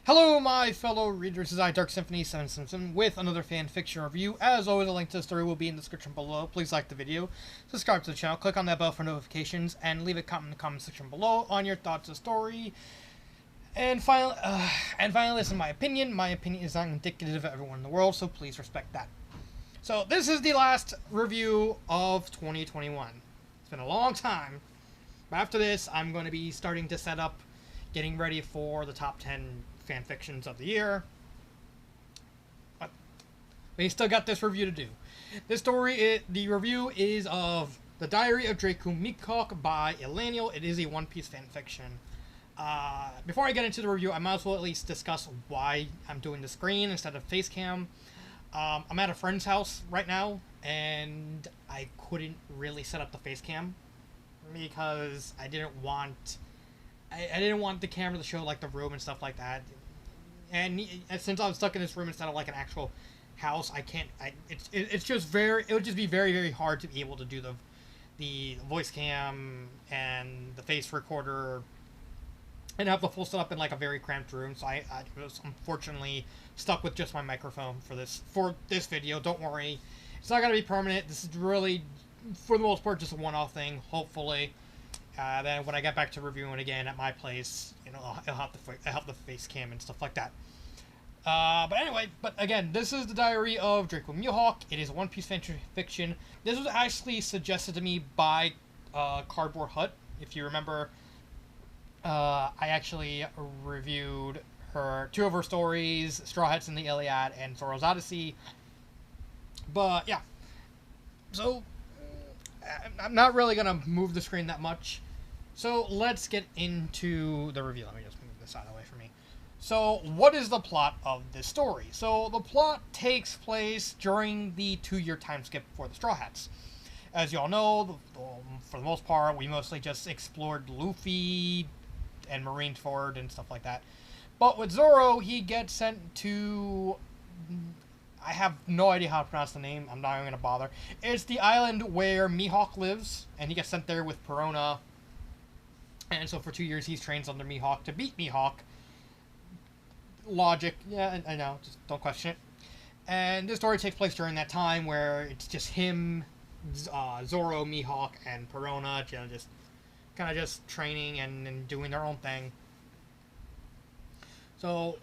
Hello, my fellow readers. This is I, Dark Symphony 777, with another fanfiction review. As always, a link to the story will be in the description below. Please like the video, subscribe to the channel, click on that bell for notifications, and leave a comment in the comment section below on your thoughts of the story. And finally, listen to my opinion. My opinion is not indicative of everyone in the world, so please respect that. So this is the last review of 2021. It's been a long time. But after this, I'm going to be starting to set up, getting ready for the top 10 fanfictions of the year. But we still got this review to do. This story, the review is of The Diary of Dracule Mihawk by Elaniel. It is a One Piece fanfiction. Before I get into the review, I might as well at least discuss why I'm doing the screen instead of face cam. I'm at a friend's house right now, and I couldn't really set up the face cam because I didn't want the camera to show like the room and stuff like that. And since I'm stuck in this room instead of like an actual house, I can't. It's just it would just be very, very hard to be able to do the voice cam and the face recorder and have the full setup in like a very cramped room. So I was unfortunately stuck with just my microphone for this video. Don't worry, it's not gonna be permanent. This is really, for the most part, just a one-off thing. Hopefully. Then when I get back to reviewing again at my place, you know, I'll have the face cam and stuff like that. But again, this is the Diary of Dracule Mihawk. It is a One Piece fanfiction. This was actually suggested to me by Cardboard Hut. If you remember, I actually reviewed two of her stories, Straw Hats in the Iliad and Zoro's Odyssey. But yeah, so I'm not really gonna move the screen that much. So let's get into the review. Let me just move this out of the way for me. So what is the plot of this story? So the plot takes place during the 2-year time skip for the Straw Hats. As you all know, for the most part, we mostly just explored Luffy and Marineford and stuff like that. But with Zoro, he gets sent to... I have no idea how to pronounce the name. I'm not even going to bother. It's the island where Mihawk lives, and he gets sent there with Perona. And so for 2 years, he's trained under Mihawk to beat Mihawk. Logic. Yeah, I know. Just don't question it. And this story takes place during that time where it's just him, Zoro, Mihawk, and Perona, just kind of just training and doing their own thing. So,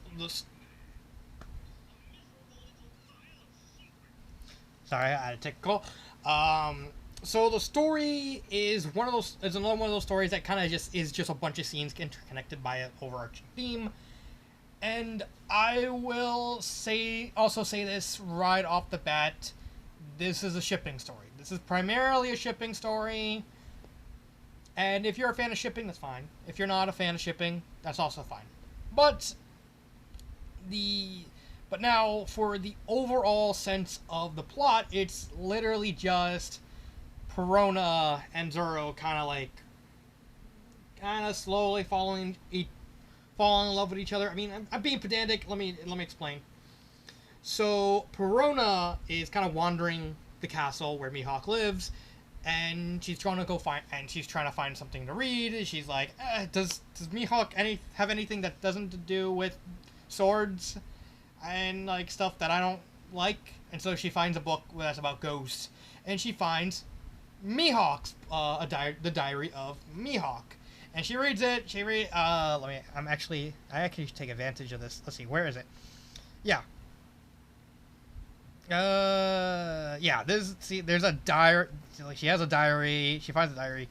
sorry, I had to take a call. So the story is another one of those stories that kind of just is just a bunch of scenes interconnected by an overarching theme. And I will also say this right off the bat, this is a shipping story. This is primarily a shipping story. And if you're a fan of shipping, that's fine. If you're not a fan of shipping, that's also fine. But now, for the overall sense of the plot, it's literally just Perona and Zoro kind of slowly falling in love with each other. I mean, I'm being pedantic. Let me explain. So Perona is kind of wandering the castle where Mihawk lives, and she's trying to find something to read. She's like, does Mihawk have anything that doesn't do with swords and like stuff that I don't like? And so she finds a book that's about ghosts, and she finds Mihawk's the Diary of Mihawk, and she reads it. I actually take advantage of this. Let's see, where is it? Yeah. There's a diary. She has a diary. She finds a diary,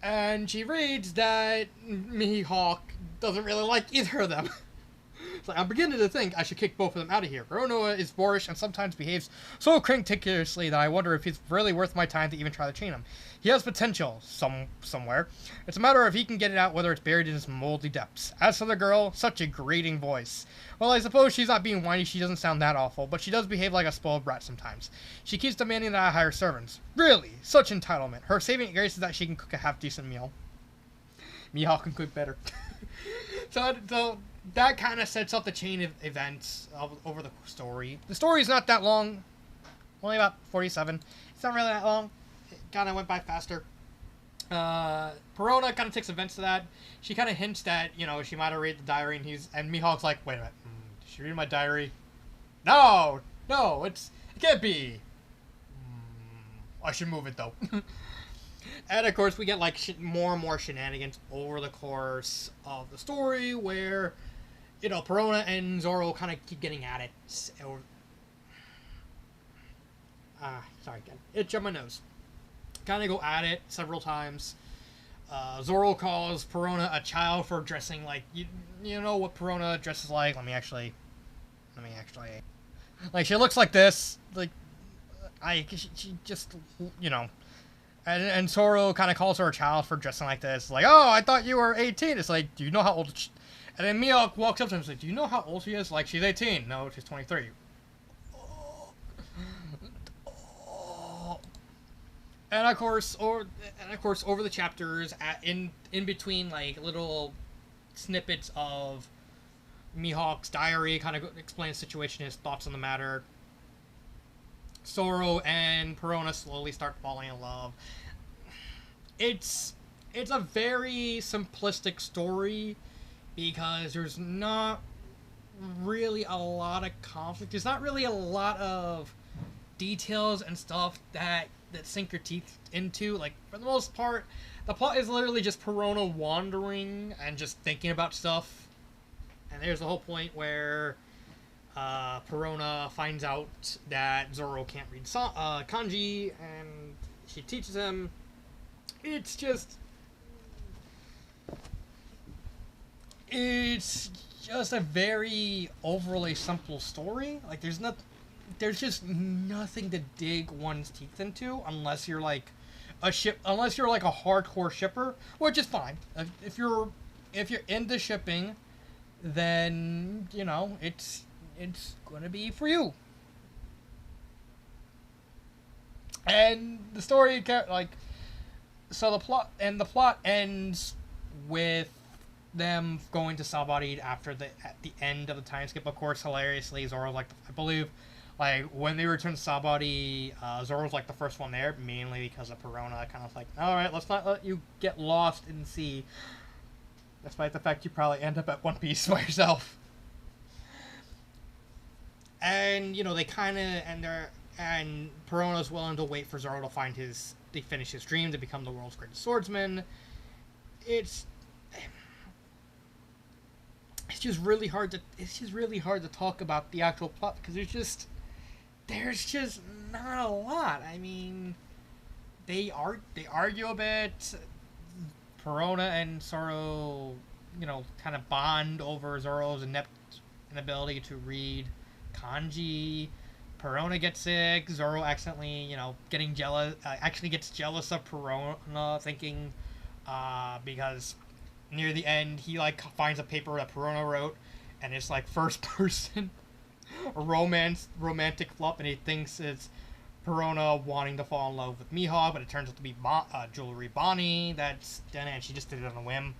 and she reads that Mihawk doesn't really like either of them. It's like, I'm beginning to think I should kick both of them out of here. Perona is boorish and sometimes behaves so ridiculously that I wonder if it's really worth my time to even try to train him. He has potential somewhere. It's a matter of he can get it out, whether it's buried in his moldy depths. As for the girl, such a grating voice. Well, I suppose she's not being whiny. She doesn't sound that awful, but she does behave like a spoiled brat sometimes. She keeps demanding that I hire servants. Really? Such entitlement. Her saving grace is that she can cook a half-decent meal. Mihawk can cook better. So that kind of sets up the chain of events over the story. The story is not that long. Only about 47. It's not really that long. It kind of went by faster. Perona kind of takes offense to that. She kind of hints that, you know, she might have read the diary, and Mihawk's like, wait a minute, did she read my diary? No, it can't be. I should move it though. And of course, we get like more and more shenanigans over the course of the story, where, you know, Perona and Zoro kind of keep getting at it. Sorry again. Itch on my nose. Kind of go at it several times. Zoro calls Perona a child for dressing like, you know what Perona dresses like. Let me actually, like, she looks like this. Like, she just, you know. And Zoro kind of calls her a child for dressing like this. Like, oh, I thought you were 18. It's like, do you know how old she... And then Mihawk walks up to him and says, do you know how old she is? Like, she's 18. No, she's 23. And of course, over the chapters, in between, like, little snippets of Mihawk's diary, kind of explain the situation, his thoughts on the matter, Zoro and Perona slowly start falling in love. It's a very simplistic story because there's not really a lot of conflict. There's not really a lot of details and stuff that sink your teeth into. Like, for the most part, the plot is literally just Perona wandering and just thinking about stuff. And there's the whole point where Perona finds out that Zoro can't read kanji, and she teaches him. It's just a very overly simple story. Like, there's just nothing to dig one's teeth into unless you're like a hardcore shipper, which is fine. If you're into shipping, then, you know, it's gonna be for you. And the story, like, so the plot ends with them going to Sabari at the end of the time skip. Of course, hilariously, Zoro's like, I believe, like, when they return to Sabari, Zoro's like the first one there, mainly because of Perona, kind of like, alright, let's not let you get lost in the sea, despite the fact you probably end up at One Piece by yourself. And, you know, they kind of, and Perona's willing to wait for Zoro to finish his dream to become the world's greatest swordsman. It's just really hard to talk about the actual plot because there's just not a lot. I mean, they argue a bit. Perona and Zoro, you know, kind of bond over Zoro's inability to read kanji. Perona gets sick. Zoro accidentally, you know, actually gets jealous of Perona, thinking, because near the end he like finds a paper that Perona wrote, and it's like first person romantic fluff, and he thinks it's Perona wanting to fall in love with Mihawk, but it turns out to be Jewelry Bonnie. And she just did it on a whim.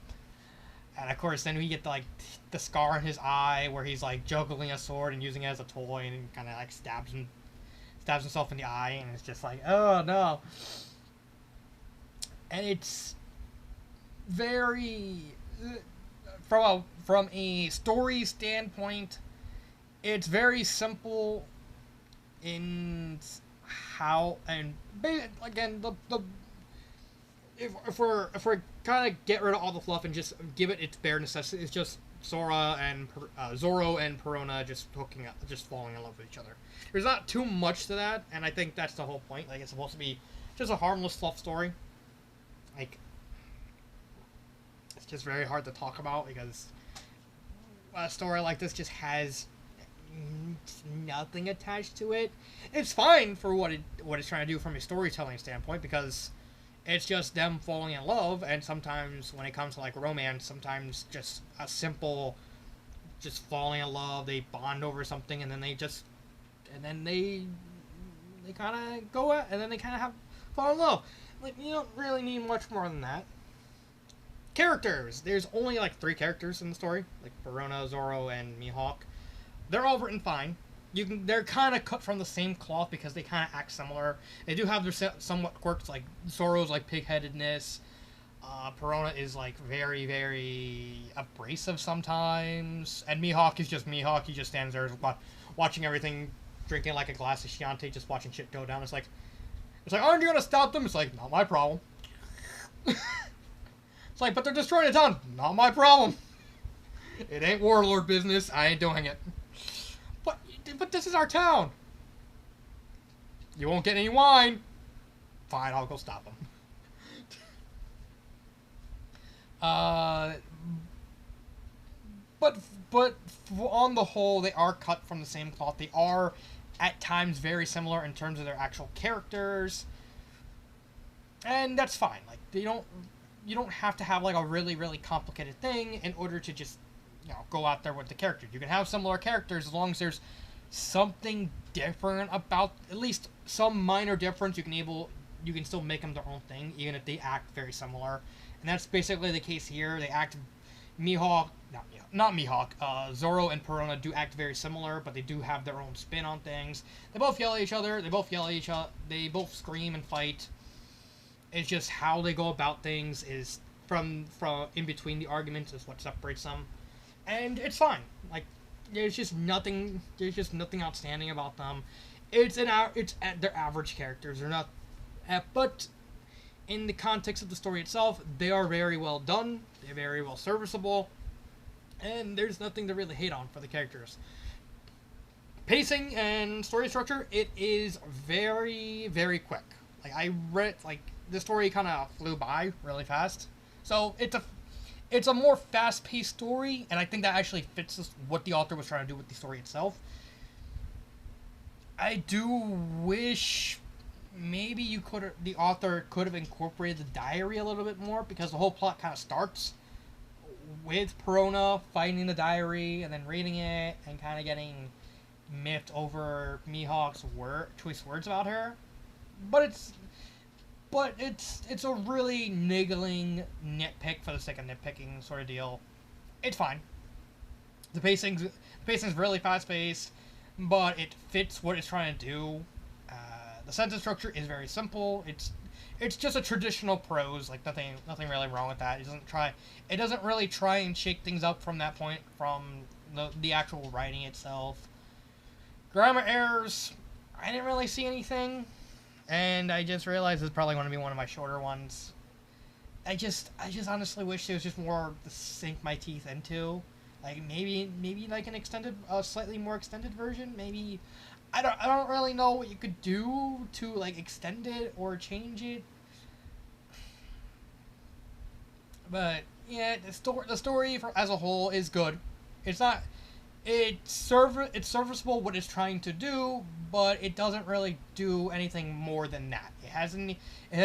And of course, then we get the scar in his eye where he's like juggling a sword and using it as a toy, and kind of like stabs himself in the eye, and it's just like, oh no. And it's very from a story standpoint, it's very simple in how, and again, if we're kind of get rid of all the fluff and just give it its bare necessity, it's just Zoro and Perona just falling in love with each other. There's not too much to that, and I think that's the whole point. Like, it's supposed to be just a harmless fluff story. Like, it's just very hard to talk about because a story like this just has nothing attached to it. It's fine for what it's trying to do from a storytelling standpoint, because it's just them falling in love, and sometimes when it comes to like romance, sometimes just a simple just falling in love, they bond over something, and then they kind of go out, and then they kind of fall in love. Like, you don't really need much more than that. Characters. There's only like 3 characters in the story, like Perona, Zoro, and Mihawk. They're all written fine. They're kind of cut from the same cloth because they kind of act similar. They do have their somewhat quirks, like Zoro's like pig-headedness, Perona is like very, very abrasive sometimes, and Mihawk is just Mihawk. He just stands there watching everything, drinking like a glass of Chianti, just watching shit go down. It's like, aren't you gonna stop them? It's like, not my problem. It's like, but they're destroying the town. Not my problem. It ain't warlord business. I ain't doing it. But this is our town. You won't get any wine. Fine, I'll go stop them. But on the whole, they are cut from the same cloth. They are, at times, very similar in terms of their actual characters, and that's fine. Like you don't have to have like a really, really complicated thing in order to just, go out there with the characters. You can have similar characters as long as there's something different about, at least some minor difference. You can still make them their own thing, even if they act very similar. And that's basically the case here. They act, not Mihawk, Zoro and Perona do act very similar, but they do have their own spin on things. They both yell at each other, they both scream and fight. It's just how they go about things is from in between the arguments is what separates them. And it's fine. Like, there's just nothing outstanding about them. It's their average characters. They're not, but in the context of the story itself, they are very well done. They're very well serviceable, and there's nothing to really hate on for the characters. Pacing and story structure, it is very, very quick. The story kind of flew by really fast. So it's a more fast-paced story, and I think that actually fits what the author was trying to do with the story itself. I do wish maybe the author could have incorporated the diary a little bit more, because the whole plot kind of starts with Perona finding the diary and then reading it and kind of getting miffed over Mihawk's choice words about her. But it's a really niggling nitpick for the sake of nitpicking sort of deal. It's fine. The pacing's really fast paced, but it fits what it's trying to do. The sentence structure is very simple. It's just a traditional prose, like nothing really wrong with that. It doesn't really try and shake things up from that point, from the actual writing itself. Grammar errors, I didn't really see anything, and I just realized it's probably going to be one of my shorter ones. I just honestly wish there was just more to sink my teeth into. Like maybe like a slightly more extended version. Maybe I don't really know what you could do to like extend it or change it. But yeah, the story as a whole is good. It's serviceable what it's trying to do, but it doesn't really do anything more than that. It has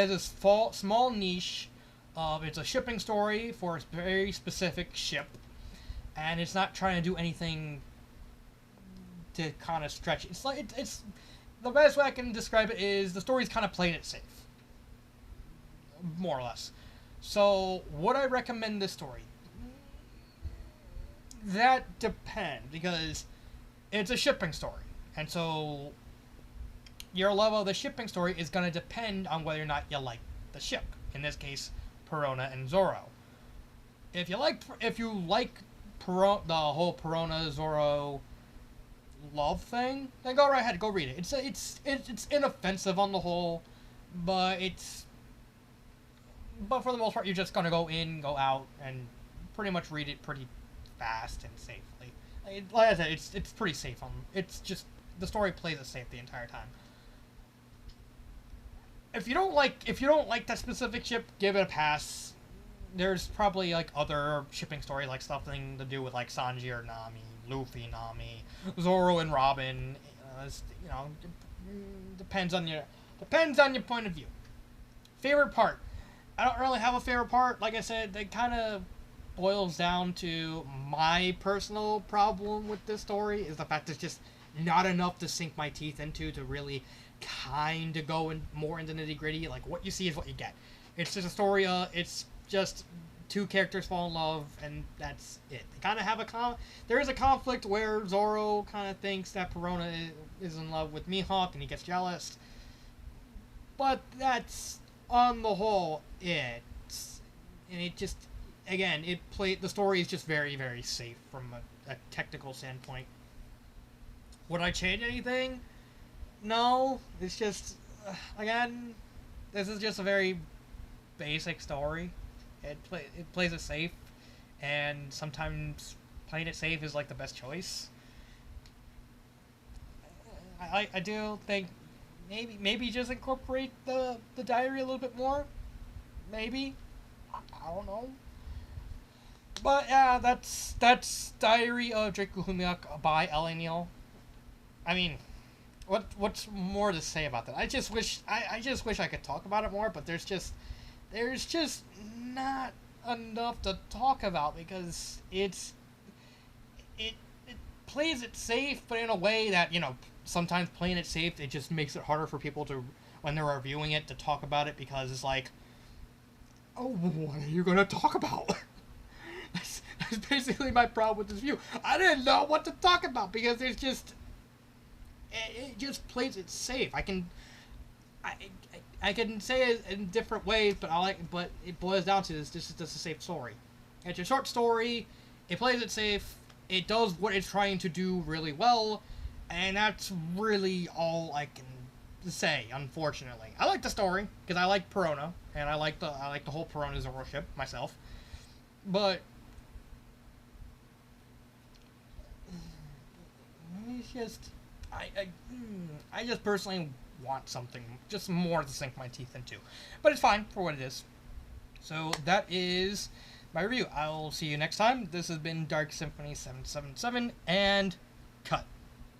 this small niche of, it's a shipping story for a very specific ship, and it's not trying to do anything to kind of stretch it. It's the best way I can describe it is the story's kind of playing it safe, more or less. So would I recommend this story? That depends, because it's a shipping story, and so your level of the shipping story is going to depend on whether or not you like the ship. In this case, Perona and Zoro. If you like the whole Perona Zoro love thing, then go right ahead, go read it. It's inoffensive on the whole, but for the most part, you're just gonna go out, and pretty much read it pretty fast and safely. Like I said, it's pretty safe. It's just the story plays it safe the entire time. If you don't like that specific ship, give it a pass. There's probably like other shipping stories, like something to do with like Sanji or Nami, Luffy, Nami, Zoro and Robin. Depends on your point of view. Favorite part? I don't really have a favorite part. Like I said, it kind of boils down to my personal problem with this story is the fact there's just not enough to sink my teeth into to really kind of go more into nitty gritty. Like, what you see is what you get. It's just a story. It's just two characters fall in love, and that's it. They kind of have there is a conflict where Zoro kind of thinks that Perona is in love with Mihawk, and he gets jealous. But that's, on the whole, it. and it just, again, the story is just very, very safe from a technical standpoint. Would I change anything? No. It's just, again, this is just a very basic story. It plays it safe, and sometimes playing it safe is like the best choice. I do think maybe just incorporate the diary a little bit more. Maybe. I don't know. But yeah, that's Diary of Dracule Mihawk by L.A. Neal. I mean, what's more to say about that? I just wish I could talk about it more, but there's just not enough to talk about, because it plays it safe, but in a way that, you know, sometimes playing it safe, it just makes it harder for people to, when they're reviewing it, to talk about it, because it's like, oh, what are you gonna talk about? that's basically my problem with this review. I didn't know what to talk about, because there's just, it just plays it safe. I can say it in different ways, but it boils down to this is just a safe story. It's a short story, it plays it safe, it does what it's trying to do really well, and that's really all I can say, unfortunately. I like the story, because I like Perona, and I like the whole Perona Zoro ship myself, but it's just, I just personally want something just more to sink my teeth into, but it's fine for what it is. So that is my review. I'll see you next time. This has been Dark Symphony 777, and cut.